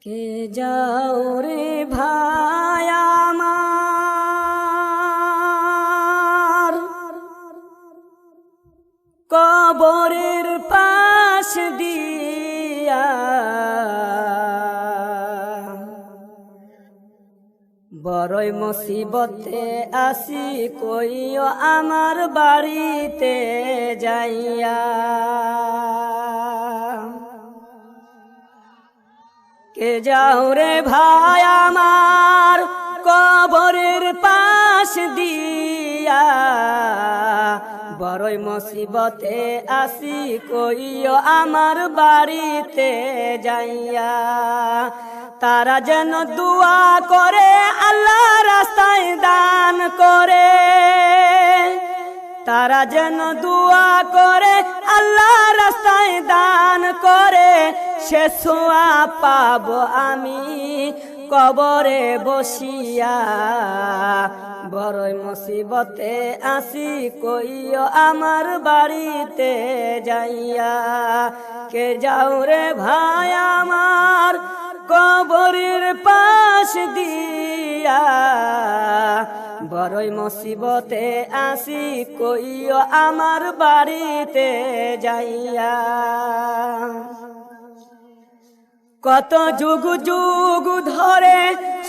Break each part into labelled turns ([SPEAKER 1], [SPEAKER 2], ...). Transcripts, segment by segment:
[SPEAKER 1] কে যাও রে ভাই আমার কবরের পাশ দিয়া, বড়ই মুসিবতে আসি কইও আমার বাড়িতে যাইয়া। কে যাও রে ভাই আমার কবরের পাশ দিয়া, বড়ই মুসিবতে আসি কইও আমার বাড়িতে যাইয়া। তারা যেন দুয়া করে আল্লাহ রাস্তায় দান করে, তারা যেন দুয়া করে আল্লাহ রাস্তায় দান করে, সে ছোঁয়া পাবো আমি কবরে বসিয়া। বড়ই মুসিবতে আসি কইও আমার বাড়িতে যাইয়া। কে যাও রে ভাই আমার কবরের পাশ দিয়া, বড়ই মুসিবতে আসি কইও আমার বাড়িতে যাইয়া। কত যুগ যুগ ধরে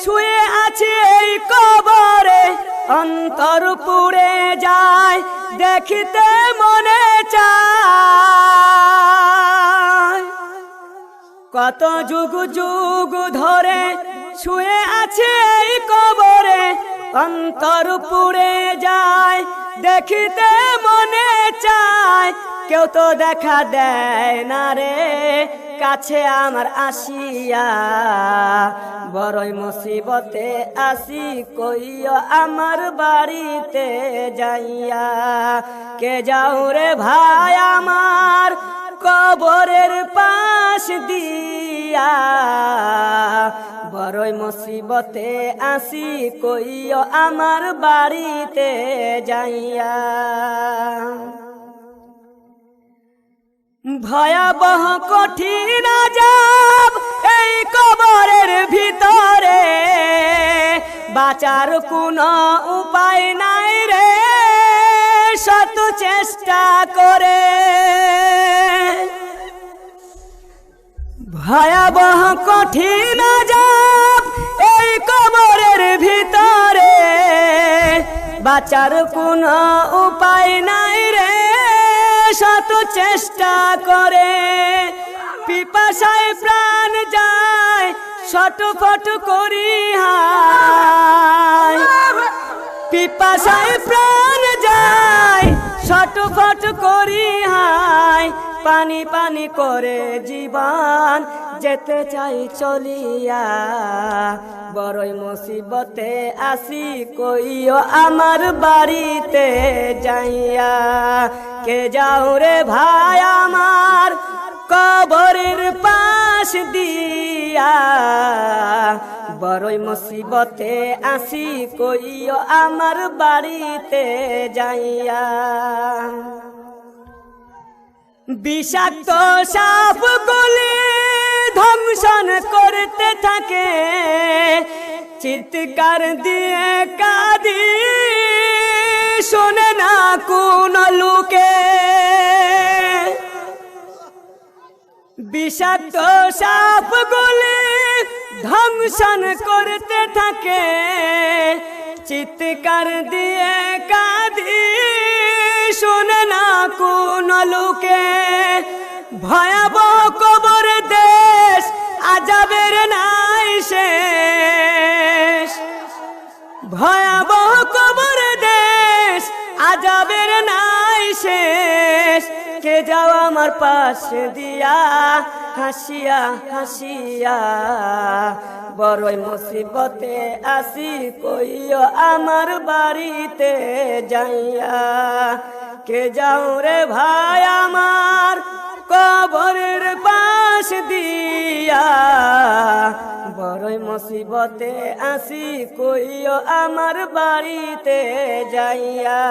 [SPEAKER 1] শুয়ে আছে এই কবরে, অন্তর পুড়ে যায় দেখিতে মনে চায়। কত যুগ যুগ ধরে শুয়ে আছে এই কবরে, অন্তর পুড়ে যায় দেখিতে মনে চায়। কেউ তো দেখা দেয় না রে কাছে আমার আসিয়া, বড়ই মুসিবতে আসি কইও আমার বাড়িতে যাইয়া। কে যাও রে ভাই আমার কবরের পাশ দিয়া, বড়ই মুসিবতে আসি কইও আমার বাড়িতে যাইয়া। ভয়াবহ কঠিন আযাব এই কবরের ভিতরে, বাঁচার কোনো উপায় নাই রে শত চেষ্টা করে। ভয়াবহ কঠিন আযাব এই কবরের ভিতরে, বাঁচার কোনো উপায় নাই রে শত চেষ্টা করে। পিপাসায় প্রাণ যায় ছটফট করি হায়, পিপাসায় প্রাণ যায় ছটফট করি হায়। পানি পানি করে জীবন যেতে চাই চলিয়া, বড়ই মুসিবতে আসি কইও আমার বাড়িতে যাইয়া। কে যাও রে ভাই আমার কবরের পাশ দিয়া, বড়ই মুসিবতে আসি কইও আমার বাড়িতে যাইয়া। বিষাক্ত সাপগুলি ধ্বংসন করতে থাকে, চিৎকার দিয়ে কাঁদি শোনে না কোন লোকে। বিষাক্ত সাপগুলি ধ্বংসন করতে থাকে, চিৎকার দিয়ে কাঁদি শোনে না কোন লোকে। ভয়াবহ কবর দেশ আযাবের নাই শেষ, ভয়াবহ কবর দেশ আযাবের নাই শেষ। কে যাও আমার পাশ দিয়া হাসিয়া হাসিয়া, বড়ই মুসিবতে আসি কইও আমার বাড়িতে যাইয়া। কে যাও রে ভাই আমার কবরের পাশ দিয়া, বড়ই মুসিবতে আসি কইও আমার বাড়িতে যাইয়া।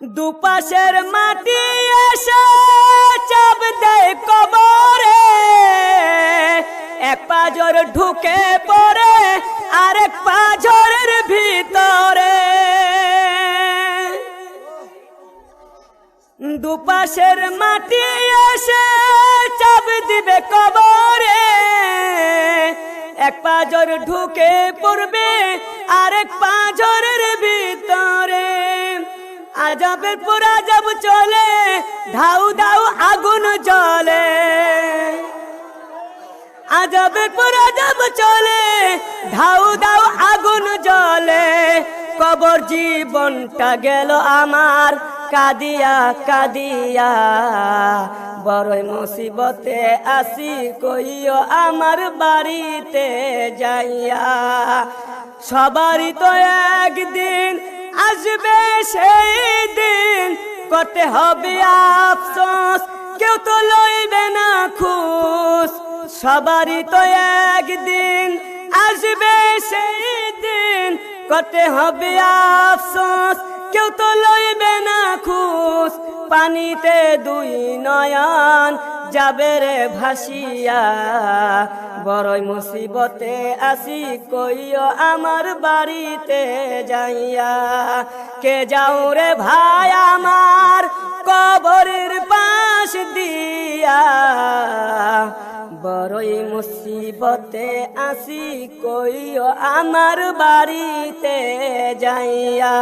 [SPEAKER 1] দুপাশের মাটি এসে চাপ দেয় কবরে, এক পাঁজর ঢুকে পড়ে আরেক পাঁজরের ভিতরে। দুপাশের মাটি এসে চাপ দিবে কবরে, এক পাঁজর ঢুকে পড়বে আরেক পাঁজরের ভিতরে। আজাবের পর আজাব চলে, ধাউ ধাউ আগুন জ্বলে। আজাবের পর আজাব চলে, ধাউ ধাউ আগুন জ্বলে। কবর জীবনটা গেল আমার কাঁদিয়া কাঁদিয়া, বড়ই মুসিবতে আসি কইও আমার বাড়িতে যাইয়া। সবারই তো একদিন আসবে সেই দিন, করতে হবে আফসোস, কেউ তো লইবে না খুশ। সবারই তো একদিন আসবে সেই দিন, করতে হবে আফসোস, কেউ তো লইবে না খুশ। পানিতে দুই নয়ন যাবে রে ভাসিয়া, বড়ই মুসিবতে আসি কইও আমার বাড়িতে যাইয়া। কে যাও রে ভাই আমার কবরের পাশ দিয়া, বড়ই মুসিবতে আসি কইও আমার বাড়িতে যাইয়া।